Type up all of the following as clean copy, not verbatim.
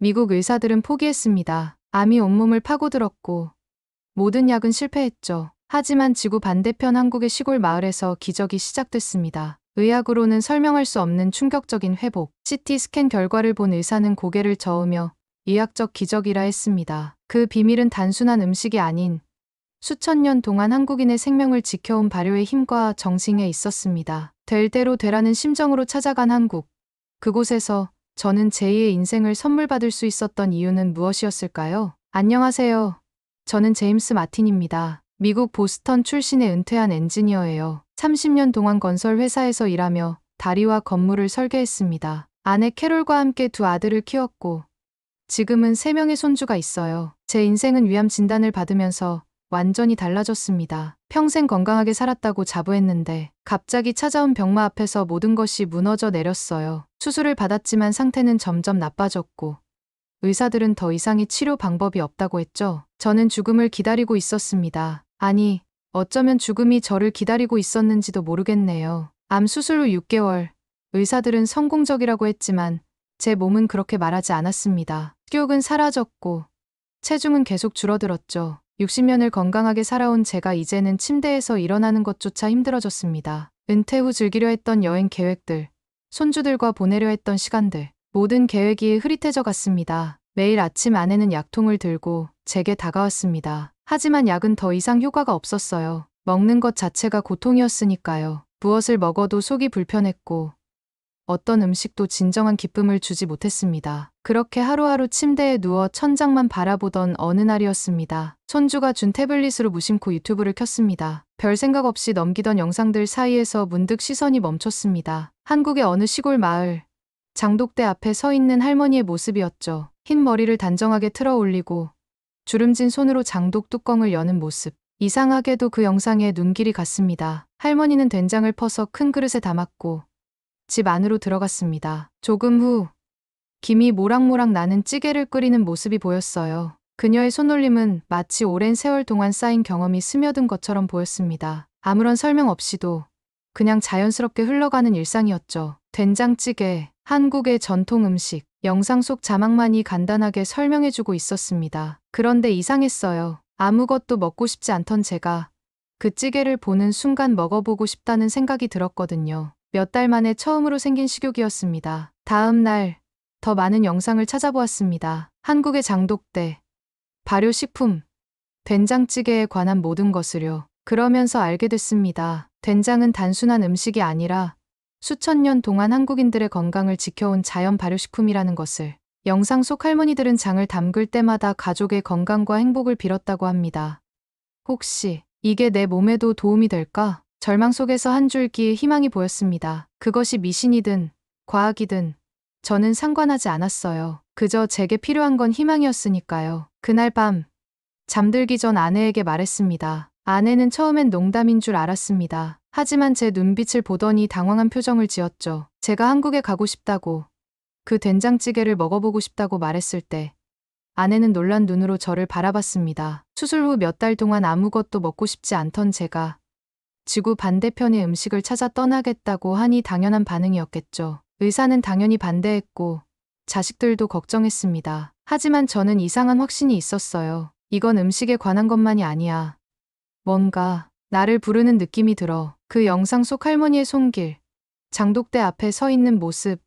미국 의사들은 포기했습니다. 암이 온몸을 파고들었고 모든 약은 실패했죠. 하지만 지구 반대편 한국의 시골 마을에서 기적이 시작됐습니다. 의학으로는 설명할 수 없는 충격적인 회복. CT 스캔 결과를 본 의사는 고개를 저으며 의학적 기적이라 했습니다. 그 비밀은 단순한 음식이 아닌 수천 년 동안 한국인의 생명을 지켜온 발효의 힘과 정성에 있었습니다. 될 대로 되라는 심정으로 찾아간 한국. 그곳에서 저는 제2의 인생을 선물 받을 수 있었던 이유는 무엇이었을까요? 안녕하세요. 저는 제임스 마틴입니다. 미국 보스턴 출신의 은퇴한 엔지니어예요. 30년 동안 건설 회사에서 일하며 다리와 건물을 설계했습니다. 아내 캐롤과 함께 두 아들을 키웠고 지금은 3명의 손주가 있어요. 제 인생은 위암 진단을 받으면서 완전히 달라졌습니다. 평생 건강하게 살았다고 자부했는데 갑자기 찾아온 병마 앞에서 모든 것이 무너져 내렸어요. 수술을 받았지만 상태는 점점 나빠졌고 의사들은 더 이상의 치료 방법이 없다고 했죠. 저는 죽음을 기다리고 있었습니다. 아니, 어쩌면 죽음이 저를 기다리고 있었는지도 모르겠네요. 암 수술 후 6개월, 의사들은 성공적이라고 했지만 제 몸은 그렇게 말하지 않았습니다. 식욕은 사라졌고 체중은 계속 줄어들었죠. 60년을 건강하게 살아온 제가 이제는 침대에서 일어나는 것조차 힘들어졌습니다. 은퇴 후 즐기려 했던 여행 계획들, 손주들과 보내려 했던 시간들, 모든 계획이 흐릿해져 갔습니다. 매일 아침 아내는 약통을 들고 제게 다가왔습니다. 하지만 약은 더 이상 효과가 없었어요. 먹는 것 자체가 고통이었으니까요. 무엇을 먹어도 속이 불편했고 어떤 음식도 진정한 기쁨을 주지 못했습니다. 그렇게 하루하루 침대에 누워 천장만 바라보던 어느 날이었습니다. 손주가 준 태블릿으로 무심코 유튜브를 켰습니다. 별 생각 없이 넘기던 영상들 사이에서 문득 시선이 멈췄습니다. 한국의 어느 시골 마을, 장독대 앞에 서 있는 할머니의 모습이었죠. 흰 머리를 단정하게 틀어 올리고 주름진 손으로 장독 뚜껑을 여는 모습. 이상하게도 그 영상에 눈길이 갔습니다. 할머니는 된장을 퍼서 큰 그릇에 담았고 집 안으로 들어갔습니다. 조금 후 김이 모락모락 나는 찌개를 끓이는 모습이 보였어요. 그녀의 손놀림은 마치 오랜 세월 동안 쌓인 경험이 스며든 것처럼 보였습니다. 아무런 설명 없이도 그냥 자연스럽게 흘러가는 일상이었죠. 된장찌개, 한국의 전통 음식, 영상 속 자막만이 간단하게 설명해주고 있었습니다. 그런데 이상했어요. 아무것도 먹고 싶지 않던 제가 그 찌개를 보는 순간 먹어보고 싶다는 생각이 들었거든요. 몇 달 만에 처음으로 생긴 식욕이었습니다. 다음 날 더 많은 영상을 찾아보았습니다. 한국의 장독대, 발효식품, 된장찌개에 관한 모든 것을요. 그러면서 알게 됐습니다. 된장은 단순한 음식이 아니라 수천 년 동안 한국인들의 건강을 지켜온 자연 발효식품이라는 것을. 영상 속 할머니들은 장을 담글 때마다 가족의 건강과 행복을 빌었다고 합니다. 혹시 이게 내 몸에도 도움이 될까? 절망 속에서 한 줄기 희망이 보였습니다. 그것이 미신이든 과학이든 저는 상관하지 않았어요. 그저 제게 필요한 건 희망이었으니까요. 그날 밤 잠들기 전 아내에게 말했습니다. 아내는 처음엔 농담인 줄 알았습니다. 하지만 제 눈빛을 보더니 당황한 표정을 지었죠. 제가 한국에 가고 싶다고, 그 된장찌개를 먹어보고 싶다고 말했을 때 아내는 놀란 눈으로 저를 바라봤습니다. 수술 후 몇 달 동안 아무것도 먹고 싶지 않던 제가 지구 반대편의 음식을 찾아 떠나겠다고 하니 당연한 반응이었겠죠. 의사는 당연히 반대했고 자식들도 걱정했습니다. 하지만 저는 이상한 확신이 있었어요. 이건 음식에 관한 것만이 아니야. 뭔가 나를 부르는 느낌이 들어. 그 영상 속 할머니의 손길, 장독대 앞에 서 있는 모습,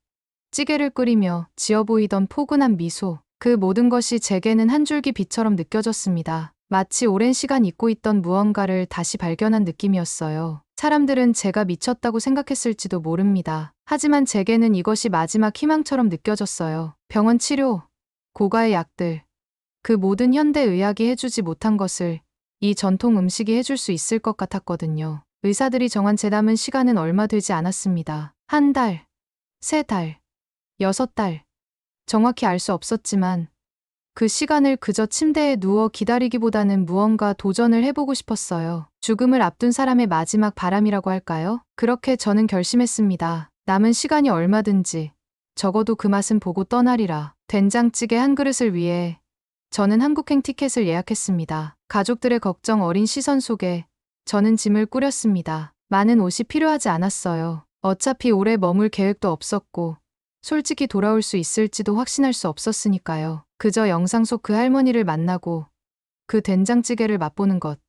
찌개를 끓이며 지어 보이던 포근한 미소, 그 모든 것이 제게는 한 줄기 빛처럼 느껴졌습니다. 마치 오랜 시간 잊고 있던 무언가를 다시 발견한 느낌이었어요. 사람들은 제가 미쳤다고 생각했을지도 모릅니다. 하지만 제게는 이것이 마지막 희망처럼 느껴졌어요. 병원 치료, 고가의 약들, 그 모든 현대 의학이 해주지 못한 것을 이 전통 음식이 해줄 수 있을 것 같았거든요. 의사들이 정한 제 남은 시간은 얼마 되지 않았습니다. 1달, 3달, 6달. 정확히 알 수 없었지만 그 시간을 그저 침대에 누워 기다리기보다는 무언가 도전을 해보고 싶었어요. 죽음을 앞둔 사람의 마지막 바람이라고 할까요? 그렇게 저는 결심했습니다. 남은 시간이 얼마든지 적어도 그 맛은 보고 떠나리라. 된장찌개 한 그릇을 위해 저는 한국행 티켓을 예약했습니다. 가족들의 걱정 어린 시선 속에 저는 짐을 꾸렸습니다. 많은 옷이 필요하지 않았어요. 어차피 오래 머물 계획도 없었고 솔직히 돌아올 수 있을지도 확신할 수 없었으니까요. 그저 영상 속 그 할머니를 만나고 그 된장찌개를 맛보는 것.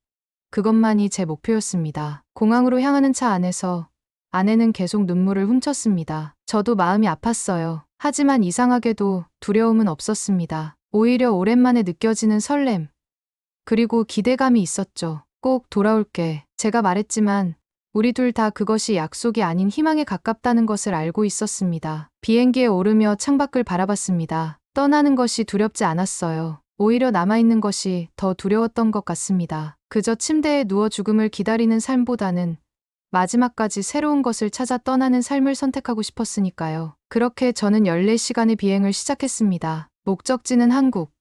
그것만이 제 목표였습니다. 공항으로 향하는 차 안에서 아내는 계속 눈물을 훔쳤습니다. 저도 마음이 아팠어요. 하지만 이상하게도 두려움은 없었습니다. 오히려 오랜만에 느껴지는 설렘, 그리고 기대감이 있었죠. 꼭 돌아올게. 제가 말했지만 우리 둘 다 그것이 약속이 아닌 희망에 가깝다는 것을 알고 있었습니다. 비행기에 오르며 창밖을 바라봤습니다. 떠나는 것이 두렵지 않았어요. 오히려 남아있는 것이 더 두려웠던 것 같습니다. 그저 침대에 누워 죽음을 기다리는 삶보다는 마지막까지 새로운 것을 찾아 떠나는 삶을 선택하고 싶었으니까요. 그렇게 저는 14시간의 비행을 시작했습니다. 목적지는 한국,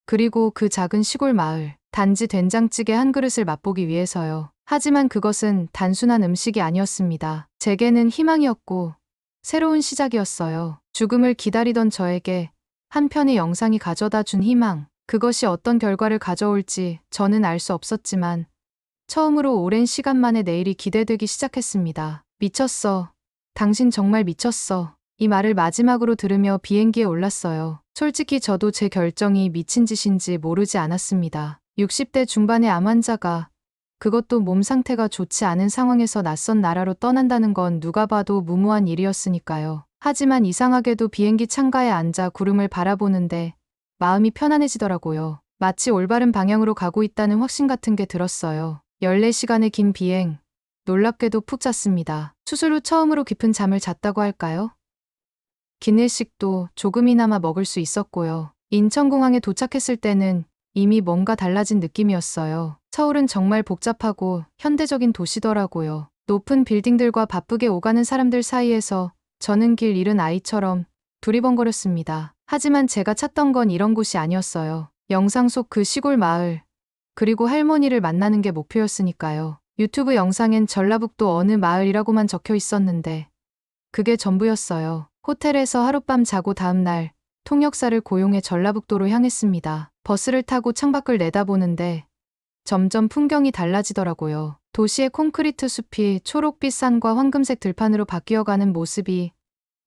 그리고 그 작은 시골 마을, 단지 된장찌개 한 그릇을 맛보기 위해서요. 하지만 그것은 단순한 음식이 아니었습니다. 제게는 희망이었고 새로운 시작이었어요. 죽음을 기다리던 저에게 한 편의 영상이 가져다 준 희망. 그것이 어떤 결과를 가져올지 저는 알 수 없었지만 처음으로 오랜 시간 만에 내일이 기대되기 시작했습니다. 미쳤어. 당신 정말 미쳤어. 이 말을 마지막으로 들으며 비행기에 올랐어요. 솔직히 저도 제 결정이 미친 짓인지 모르지 않았습니다. 60대 중반의 암 환자가, 그것도 몸 상태가 좋지 않은 상황에서 낯선 나라로 떠난다는 건 누가 봐도 무모한 일이었으니까요. 하지만 이상하게도 비행기 창가에 앉아 구름을 바라보는데 마음이 편안해지더라고요. 마치 올바른 방향으로 가고 있다는 확신 같은 게 들었어요. 14시간의 긴 비행, 놀랍게도 푹 잤습니다. 수술 후 처음으로 깊은 잠을 잤다고 할까요? 기내식도 조금이나마 먹을 수 있었고요. 인천공항에 도착했을 때는 이미 뭔가 달라진 느낌이었어요. 서울은 정말 복잡하고 현대적인 도시더라고요. 높은 빌딩들과 바쁘게 오가는 사람들 사이에서 저는 길 잃은 아이처럼 두리번거렸습니다. 하지만 제가 찾던 건 이런 곳이 아니었어요. 영상 속 그 시골 마을, 그리고 할머니를 만나는 게 목표였으니까요. 유튜브 영상엔 전라북도 어느 마을이라고만 적혀 있었는데 그게 전부였어요. 호텔에서 하룻밤 자고 다음날 통역사를 고용해 전라북도로 향했습니다. 버스를 타고 창밖을 내다보는데 점점 풍경이 달라지더라고요. 도시의 콘크리트 숲이 초록빛 산과 황금색 들판으로 바뀌어가는 모습이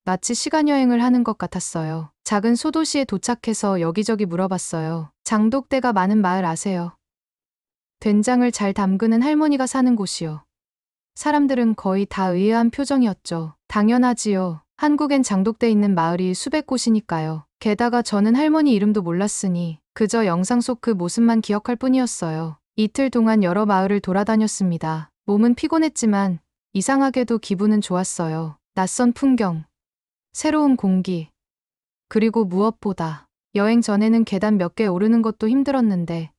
마치 시간여행을 하는 것 같았어요. 작은 소도시에 도착해서 여기저기 물어봤어요. 장독대가 많은 마을 아세요? 된장을 잘 담그는 할머니가 사는 곳이요. 사람들은 거의 다 의아한 표정이었죠. 당연하지요. 한국엔 장독대 있는 마을이 수백 곳이니까요. 게다가 저는 할머니 이름도 몰랐으니 그저 영상 속 그 모습만 기억할 뿐이었어요. 이틀 동안 여러 마을을 돌아다녔습니다. 몸은 피곤했지만 이상하게도 기분은 좋았어요. 낯선 풍경, 새로운 공기, 그리고 무엇보다 여행 전에는 계단 몇 개 오르는 것도 힘들었는데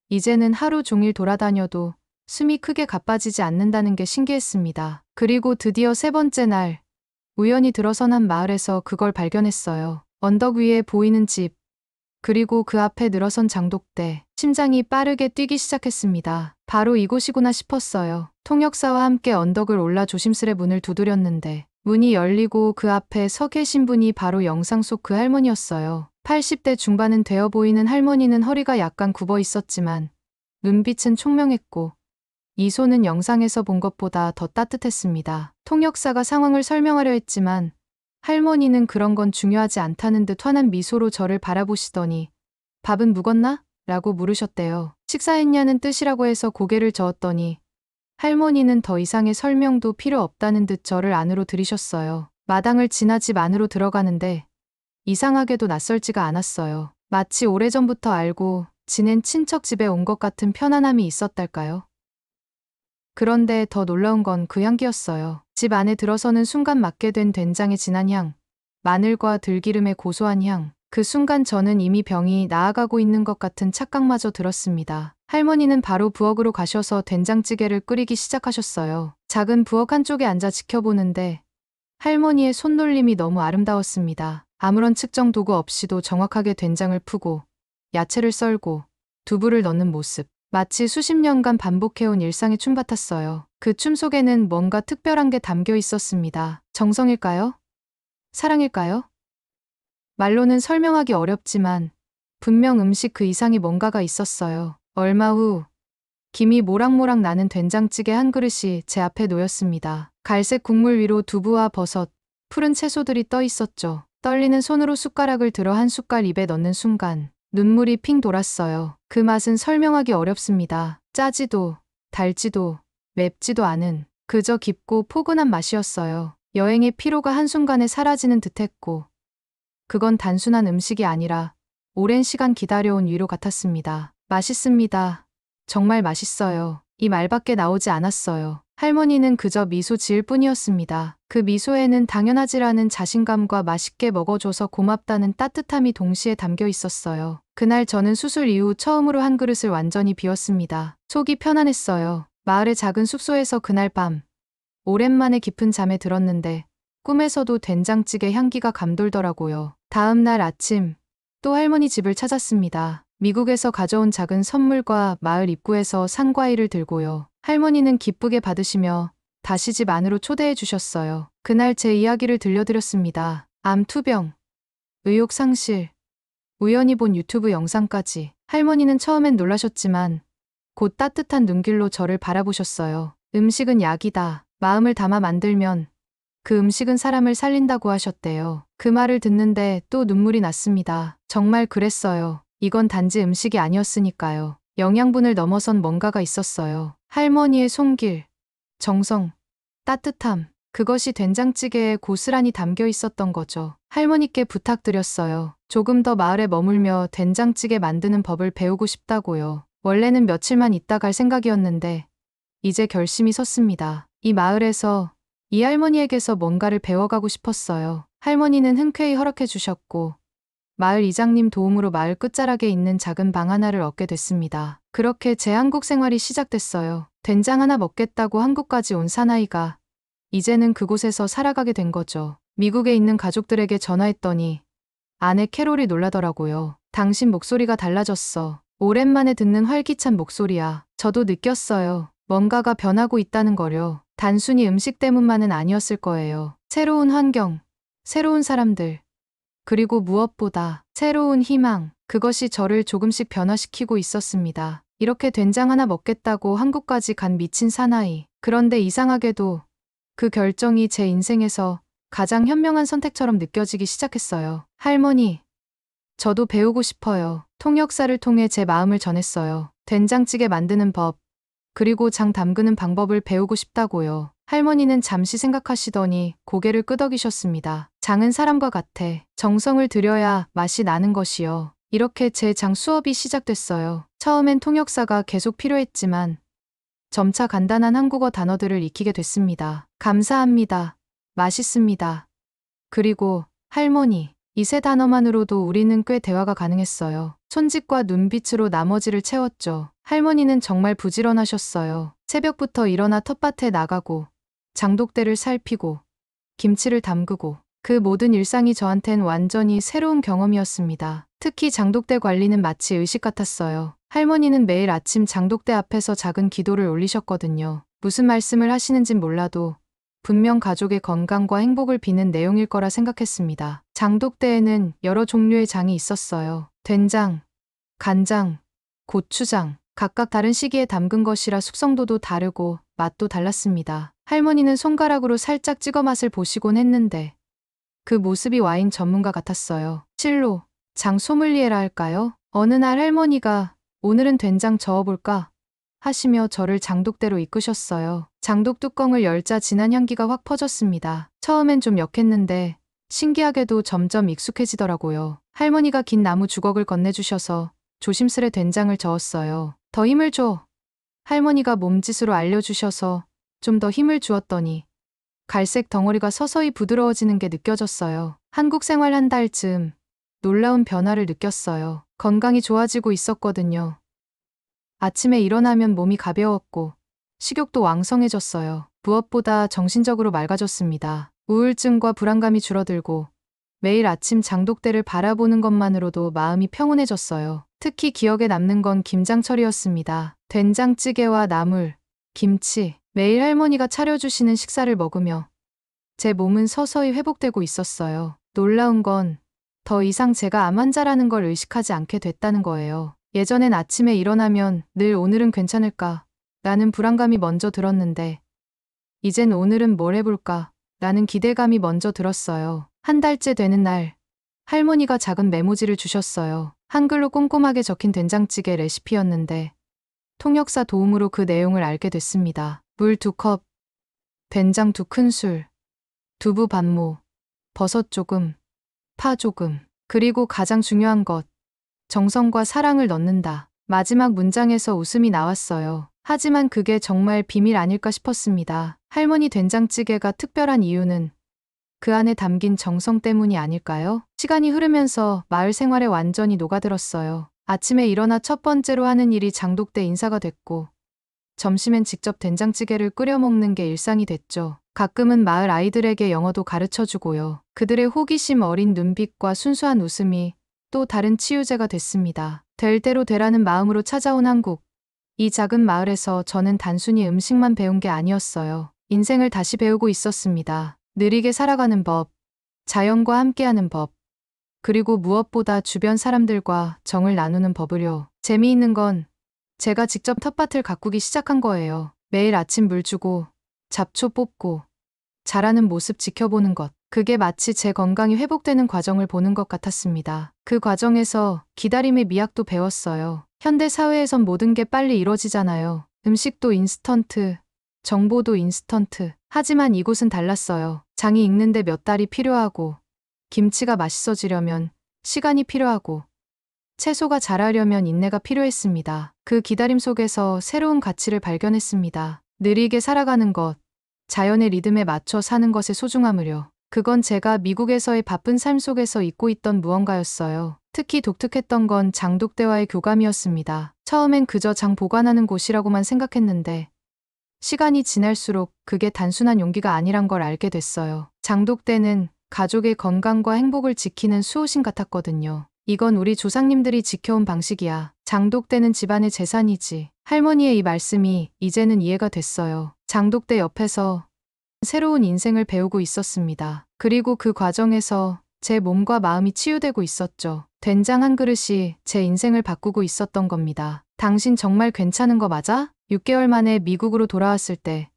이제는 하루 종일 돌아다녀도 숨이 크게 가빠지지 않는다는 게 신기했습니다. 그리고 드디어 세 번째 날, 우연히 들어선 한 마을에서 그걸 발견했어요. 언덕 위에 보이는 집, 그리고 그 앞에 늘어선 장독대. 심장이 빠르게 뛰기 시작했습니다. 바로 이곳이구나 싶었어요. 통역사와 함께 언덕을 올라 조심스레 문을 두드렸는데 문이 열리고 그 앞에 서 계신 분이 바로 영상 속 그 할머니였어요. 80대 중반은 되어 보이는 할머니는 허리가 약간 굽어 있었지만 눈빛은 총명했고 이 손은 영상에서 본 것보다 더 따뜻했습니다. 통역사가 상황을 설명하려 했지만 할머니는 그런 건 중요하지 않다는 듯 환한 미소로 저를 바라보시더니 밥은 묵었나? 라고 물으셨대요. 식사했냐는 뜻이라고 해서 고개를 저었더니 할머니는 더 이상의 설명도 필요 없다는 듯 저를 안으로 들이셨어요. 마당을 지나 집 안으로 들어가는데 이상하게도 낯설지가 않았어요. 마치 오래전부터 알고 지낸 친척 집에 온 것 같은 편안함이 있었달까요? 그런데 더 놀라운 건 그 향기였어요. 집 안에 들어서는 순간 맡게 된 된장의 진한 향, 마늘과 들기름의 고소한 향. 그 순간 저는 이미 병이 나아가고 있는 것 같은 착각마저 들었습니다. 할머니는 바로 부엌으로 가셔서 된장찌개를 끓이기 시작하셨어요. 작은 부엌 한쪽에 앉아 지켜보는데 할머니의 손놀림이 너무 아름다웠습니다. 아무런 측정 도구 없이도 정확하게 된장을 푸고 야채를 썰고 두부를 넣는 모습. 마치 수십 년간 반복해온 일상의 춤 같았어요. 그 춤 속에는 뭔가 특별한 게 담겨 있었습니다. 정성일까요? 사랑일까요? 말로는 설명하기 어렵지만 분명 음식 그 이상의 뭔가가 있었어요. 얼마 후 김이 모락모락 나는 된장찌개 한 그릇이 제 앞에 놓였습니다. 갈색 국물 위로 두부와 버섯, 푸른 채소들이 떠 있었죠. 떨리는 손으로 숟가락을 들어 한 숟갈 입에 넣는 순간 눈물이 핑 돌았어요. 그 맛은 설명하기 어렵습니다. 짜지도, 달지도, 맵지도 않은 그저 깊고 포근한 맛이었어요. 여행의 피로가 한순간에 사라지는 듯했고, 그건 단순한 음식이 아니라 오랜 시간 기다려온 위로 같았습니다. 맛있습니다. 정말 맛있어요. 이 말밖에 나오지 않았어요. 할머니는 그저 미소 지을 뿐이었습니다. 그 미소에는 당연하지라는 자신감과 맛있게 먹어줘서 고맙다는 따뜻함이 동시에 담겨 있었어요. 그날 저는 수술 이후 처음으로 한 그릇을 완전히 비웠습니다. 속이 편안했어요. 마을의 작은 숙소에서 그날 밤 오랜만에 깊은 잠에 들었는데 꿈에서도 된장찌개 향기가 감돌더라고요. 다음 날 아침 또 할머니 집을 찾았습니다. 미국에서 가져온 작은 선물과 마을 입구에서 산 과일을 들고요. 할머니는 기쁘게 받으시며 다시 집 안으로 초대해 주셨어요. 그날 제 이야기를 들려드렸습니다. 암 투병, 의욕 상실, 우연히 본 유튜브 영상까지. 할머니는 처음엔 놀라셨지만 곧 따뜻한 눈길로 저를 바라보셨어요. 음식은 약이다. 마음을 담아 만들면 그 음식은 사람을 살린다고 하셨대요. 그 말을 듣는데 또 눈물이 났습니다. 정말 그랬어요. 이건 단지 음식이 아니었으니까요. 영양분을 넘어선 뭔가가 있었어요. 할머니의 손길, 정성, 따뜻함, 그것이 된장찌개에 고스란히 담겨 있었던 거죠. 할머니께 부탁드렸어요. 조금 더 마을에 머물며 된장찌개 만드는 법을 배우고 싶다고요. 원래는 며칠만 있다 갈 생각이었는데 이제 결심이 섰습니다. 이 마을에서 이 할머니에게서 뭔가를 배워가고 싶었어요. 할머니는 흔쾌히 허락해 주셨고 마을 이장님 도움으로 마을 끝자락에 있는 작은 방 하나를 얻게 됐습니다. 그렇게 제 한국 생활이 시작됐어요. 된장 하나 먹겠다고 한국까지 온 사나이가 이제는 그곳에서 살아가게 된 거죠. 미국에 있는 가족들에게 전화했더니 아내 캐롤이 놀라더라고요. 당신 목소리가 달라졌어. 오랜만에 듣는 활기찬 목소리야. 저도 느꼈어요. 뭔가가 변하고 있다는 거요. 단순히 음식 때문만은 아니었을 거예요. 새로운 환경, 새로운 사람들, 그리고 무엇보다 새로운 희망, 그것이 저를 조금씩 변화시키고 있었습니다. 이렇게 된장 하나 먹겠다고 한국까지 간 미친 사나이. 그런데 이상하게도 그 결정이 제 인생에서 가장 현명한 선택처럼 느껴지기 시작했어요. 할머니, 저도 배우고 싶어요. 통역사를 통해 제 마음을 전했어요. 된장찌개 만드는 법, 그리고 장 담그는 방법을 배우고 싶다고요. 할머니는 잠시 생각하시더니 고개를 끄덕이셨습니다. 장은 사람과 같아. 정성을 들여야 맛이 나는 것이요. 이렇게 제 장 수업이 시작됐어요. 처음엔 통역사가 계속 필요했지만 점차 간단한 한국어 단어들을 익히게 됐습니다. 감사합니다. 맛있습니다. 그리고 할머니. 이 세 단어만으로도 우리는 꽤 대화가 가능했어요. 손짓과 눈빛으로 나머지를 채웠죠. 할머니는 정말 부지런하셨어요. 새벽부터 일어나 텃밭에 나가고 장독대를 살피고 김치를 담그고 그 모든 일상이 저한텐 완전히 새로운 경험이었습니다. 특히 장독대 관리는 마치 의식 같았어요. 할머니는 매일 아침 장독대 앞에서 작은 기도를 올리셨거든요. 무슨 말씀을 하시는진 몰라도 분명 가족의 건강과 행복을 비는 내용일 거라 생각했습니다. 장독대에는 여러 종류의 장이 있었어요. 된장, 간장, 고추장, 각각 다른 시기에 담근 것이라 숙성도도 다르고 맛도 달랐습니다. 할머니는 손가락으로 살짝 찍어 맛을 보시곤 했는데 그 모습이 와인 전문가 같았어요. 실로 장 소믈리에라 할까요? 어느 날 할머니가 오늘은 된장 저어볼까? 하시며 저를 장독대로 이끄셨어요. 장독 뚜껑을 열자 진한 향기가 확 퍼졌습니다. 처음엔 좀 역했는데 신기하게도 점점 익숙해지더라고요. 할머니가 긴 나무 주걱을 건네주셔서 조심스레 된장을 저었어요. 더 힘을 줘. 할머니가 몸짓으로 알려주셔서 좀 더 힘을 주었더니 갈색 덩어리가 서서히 부드러워지는 게 느껴졌어요. 한국 생활 한 달 즈음 놀라운 변화를 느꼈어요. 건강이 좋아지고 있었거든요. 아침에 일어나면 몸이 가벼웠고 식욕도 왕성해졌어요. 무엇보다 정신적으로 맑아졌습니다. 우울증과 불안감이 줄어들고 매일 아침 장독대를 바라보는 것만으로도 마음이 평온해졌어요. 특히 기억에 남는 건 김장철이었습니다. 된장찌개와 나물, 김치, 매일 할머니가 차려주시는 식사를 먹으며 제 몸은 서서히 회복되고 있었어요. 놀라운 건 더 이상 제가 암 환자라는 걸 의식하지 않게 됐다는 거예요. 예전엔 아침에 일어나면 늘 오늘은 괜찮을까? 라는 불안감이 먼저 들었는데 이젠 오늘은 뭘 해볼까? 라는 기대감이 먼저 들었어요. 한 달째 되는 날, 할머니가 작은 메모지를 주셨어요. 한글로 꼼꼼하게 적힌 된장찌개 레시피였는데 통역사 도움으로 그 내용을 알게 됐습니다. 물 2컵, 된장 2큰술, 두부 반모, 버섯 조금, 파 조금, 그리고 가장 중요한 것, 정성과 사랑을 넣는다. 마지막 문장에서 웃음이 나왔어요. 하지만 그게 정말 비밀 아닐까 싶었습니다. 할머니 된장찌개가 특별한 이유는 그 안에 담긴 정성 때문이 아닐까요? 시간이 흐르면서 마을 생활에 완전히 녹아들었어요. 아침에 일어나 첫 번째로 하는 일이 장독대 인사가 됐고, 점심엔 직접 된장찌개를 끓여 먹는 게 일상이 됐죠. 가끔은 마을 아이들에게 영어도 가르쳐 주고요. 그들의 호기심 어린 눈빛과 순수한 웃음이 또 다른 치유제가 됐습니다. 될 대로 되라는 마음으로 찾아온 한국. 이 작은 마을에서 저는 단순히 음식만 배운 게 아니었어요. 인생을 다시 배우고 있었습니다. 느리게 살아가는 법, 자연과 함께하는 법, 그리고 무엇보다 주변 사람들과 정을 나누는 법을요. 재미있는 건 제가 직접 텃밭을 가꾸기 시작한 거예요. 매일 아침 물 주고, 잡초 뽑고, 자라는 모습 지켜보는 것. 그게 마치 제 건강이 회복되는 과정을 보는 것 같았습니다. 그 과정에서 기다림의 미학도 배웠어요. 현대 사회에선 모든 게 빨리 이루어지잖아요. 음식도 인스턴트, 정보도 인스턴트. 하지만 이곳은 달랐어요. 장이 익는데 몇 달이 필요하고, 김치가 맛있어지려면 시간이 필요하고, 채소가 자라려면 인내가 필요했습니다. 그 기다림 속에서 새로운 가치를 발견했습니다. 느리게 살아가는 것, 자연의 리듬에 맞춰 사는 것의 소중함을요. 그건 제가 미국에서의 바쁜 삶 속에서 잊고 있던 무언가였어요. 특히 독특했던 건 장독대와의 교감이었습니다. 처음엔 그저 장 보관하는 곳이라고만 생각했는데 시간이 지날수록 그게 단순한 용기가 아니란 걸 알게 됐어요. 장독대는 가족의 건강과 행복을 지키는 수호신 같았거든요. 이건 우리 조상님들이 지켜온 방식이야. 장독대는 집안의 재산이지. 할머니의 이 말씀이 이제는 이해가 됐어요. 장독대 옆에서 새로운 인생을 배우고 있었습니다. 그리고 그 과정에서 제 몸과 마음이 치유되고 있었죠. 된장 한 그릇이 제 인생을 바꾸고 있었던 겁니다. 당신 정말 괜찮은 거 맞아? 6개월 만에 미국으로 돌아왔을 때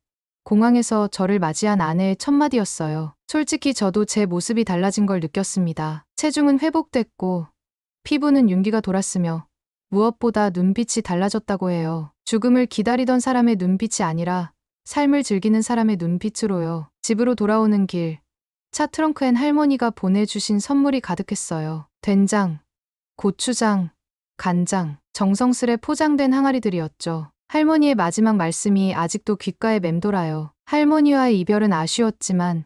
공항에서 저를 맞이한 아내의 첫 마디였어요. 솔직히 저도 제 모습이 달라진 걸 느꼈습니다. 체중은 회복됐고 피부는 윤기가 돌았으며 무엇보다 눈빛이 달라졌다고 해요. 죽음을 기다리던 사람의 눈빛이 아니라 삶을 즐기는 사람의 눈빛으로요. 집으로 돌아오는 길, 차 트렁크엔 할머니가 보내주신 선물이 가득했어요. 된장, 고추장, 간장, 정성스레 포장된 항아리들이었죠. 할머니의 마지막 말씀이 아직도 귓가에 맴돌아요. 할머니와의 이별은 아쉬웠지만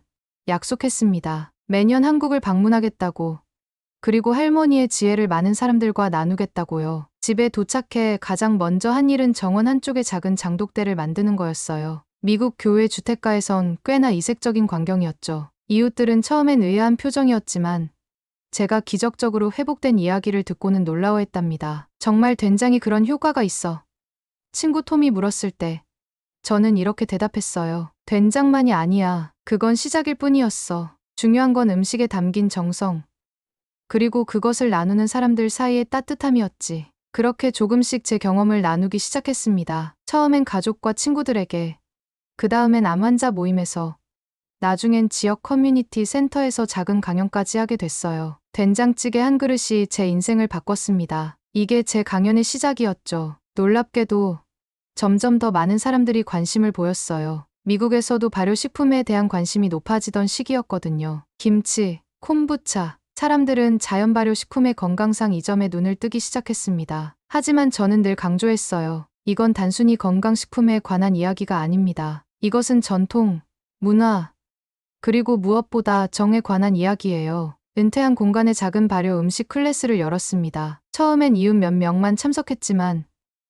약속했습니다. 매년 한국을 방문하겠다고. 그리고 할머니의 지혜를 많은 사람들과 나누겠다고요. 집에 도착해 가장 먼저 한 일은 정원 한쪽에 작은 장독대를 만드는 거였어요. 미국 교회 주택가에선 꽤나 이색적인 광경이었죠. 이웃들은 처음엔 의아한 표정이었지만 제가 기적적으로 회복된 이야기를 듣고는 놀라워했답니다. 정말 된장이 그런 효과가 있어. 친구 톰이 물었을 때 저는 이렇게 대답했어요. 된장만이 아니야. 그건 시작일 뿐이었어. 중요한 건 음식에 담긴 정성. 그리고 그것을 나누는 사람들 사이의 따뜻함이었지. 그렇게 조금씩 제 경험을 나누기 시작했습니다. 처음엔 가족과 친구들에게, 그 다음엔 암 환자 모임에서, 나중엔 지역 커뮤니티 센터에서 작은 강연까지 하게 됐어요. 된장찌개 한 그릇이 제 인생을 바꿨습니다. 이게 제 강연의 시작이었죠. 놀랍게도 점점 더 많은 사람들이 관심을 보였어요. 미국에서도 발효식품에 대한 관심이 높아지던 시기였거든요. 김치, 콤부차. 사람들은 자연 발효식품의 건강상 이점에 눈을 뜨기 시작했습니다. 하지만 저는 늘 강조했어요. 이건 단순히 건강식품에 관한 이야기가 아닙니다. 이것은 전통, 문화, 그리고 무엇보다 정에 관한 이야기예요. 은퇴한 공간에 작은 발효 음식 클래스를 열었습니다. 처음엔 이웃 몇 명만 참석했지만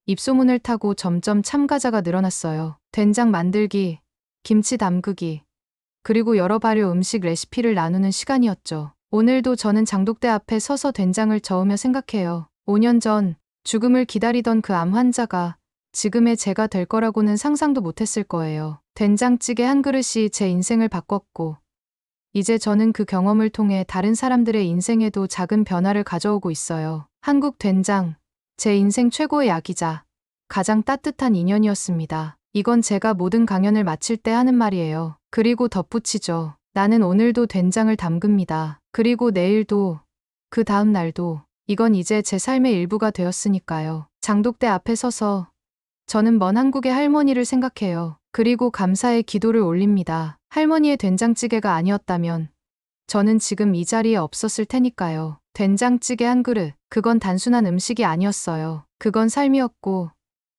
입소문을 타고 점점 참가자가 늘어났어요. 된장 만들기, 김치 담그기, 그리고 여러 발효 음식 레시피를 나누는 시간이었죠. 오늘도 저는 장독대 앞에 서서 된장을 저으며 생각해요. 5년 전 죽음을 기다리던 그 암 환자가 지금의 제가 될 거라고는 상상도 못했을 거예요. 된장찌개 한 그릇이 제 인생을 바꿨고 이제 저는 그 경험을 통해 다른 사람들의 인생에도 작은 변화를 가져오고 있어요. 한국 된장, 제 인생 최고의 약이자 가장 따뜻한 인연이었습니다. 이건 제가 모든 강연을 마칠 때 하는 말이에요. 그리고 덧붙이죠. 나는 오늘도 된장을 담급니다. 그리고 내일도, 그 다음 날도. 이건 이제 제 삶의 일부가 되었으니까요. 장독대 앞에 서서 저는 먼 한국의 할머니를 생각해요. 그리고 감사의 기도를 올립니다. 할머니의 된장찌개가 아니었다면 저는 지금 이 자리에 없었을 테니까요. 된장찌개 한 그릇, 그건 단순한 음식이 아니었어요. 그건 삶이었고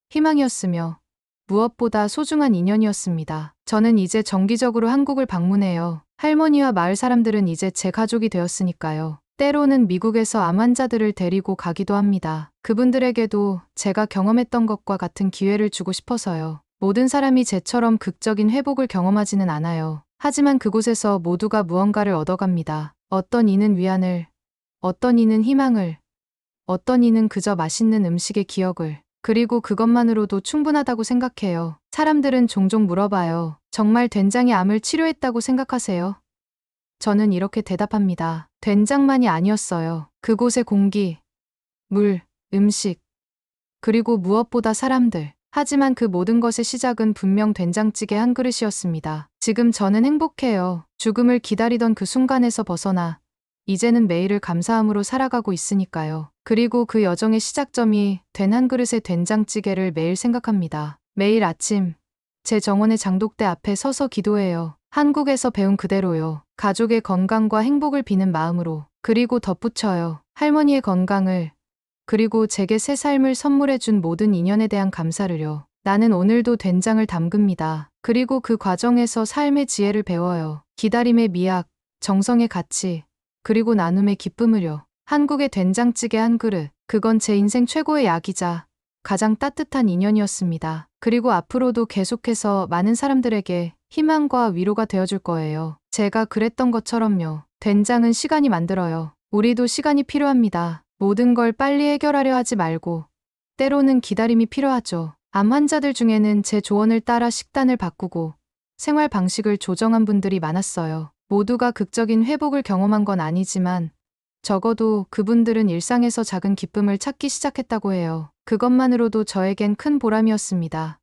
희망이었으며 무엇보다 소중한 인연이었습니다. 저는 이제 정기적으로 한국을 방문해요. 할머니와 마을 사람들은 이제 제 가족이 되었으니까요. 때로는 미국에서 암 환자들을 데리고 가기도 합니다. 그분들에게도 제가 경험했던 것과 같은 기회를 주고 싶어서요. 모든 사람이 제처럼 극적인 회복을 경험하지는 않아요. 하지만 그곳에서 모두가 무언가를 얻어갑니다. 어떤 이는 위안을, 어떤 이는 희망을, 어떤 이는 그저 맛있는 음식의 기억을. 그리고 그것만으로도 충분하다고 생각해요. 사람들은 종종 물어봐요. 정말 된장이 암을 치료했다고 생각하세요? 저는 이렇게 대답합니다. 된장만이 아니었어요. 그곳의 공기, 물, 음식, 그리고 무엇보다 사람들. 하지만 그 모든 것의 시작은 분명 된장찌개 한 그릇이었습니다. 지금 저는 행복해요. 죽음을 기다리던 그 순간에서 벗어나 이제는 매일을 감사함으로 살아가고 있으니까요. 그리고 그 여정의 시작점이 된 한 그릇의 된장찌개를 매일 생각합니다. 매일 아침 제 정원의 장독대 앞에 서서 기도해요. 한국에서 배운 그대로요. 가족의 건강과 행복을 비는 마음으로. 그리고 덧붙여요. 할머니의 건강을, 그리고 제게 새 삶을 선물해준 모든 인연에 대한 감사를요. 나는 오늘도 된장을 담급니다. 그리고 그 과정에서 삶의 지혜를 배워요. 기다림의 미학, 정성의 가치, 그리고 나눔의 기쁨을요. 한국의 된장찌개 한 그릇, 그건 제 인생 최고의 약이자 가장 따뜻한 인연이었습니다. 그리고 앞으로도 계속해서 많은 사람들에게 희망과 위로가 되어줄 거예요. 제가 그랬던 것처럼요. 된장은 시간이 만들어요. 우리도 시간이 필요합니다. 모든 걸 빨리 해결하려 하지 말고 때로는 기다림이 필요하죠. 암 환자들 중에는 제 조언을 따라 식단을 바꾸고 생활 방식을 조정한 분들이 많았어요. 모두가 극적인 회복을 경험한 건 아니지만 적어도 그분들은 일상에서 작은 기쁨을 찾기 시작했다고 해요. 그것만으로도 저에겐 큰 보람이었습니다.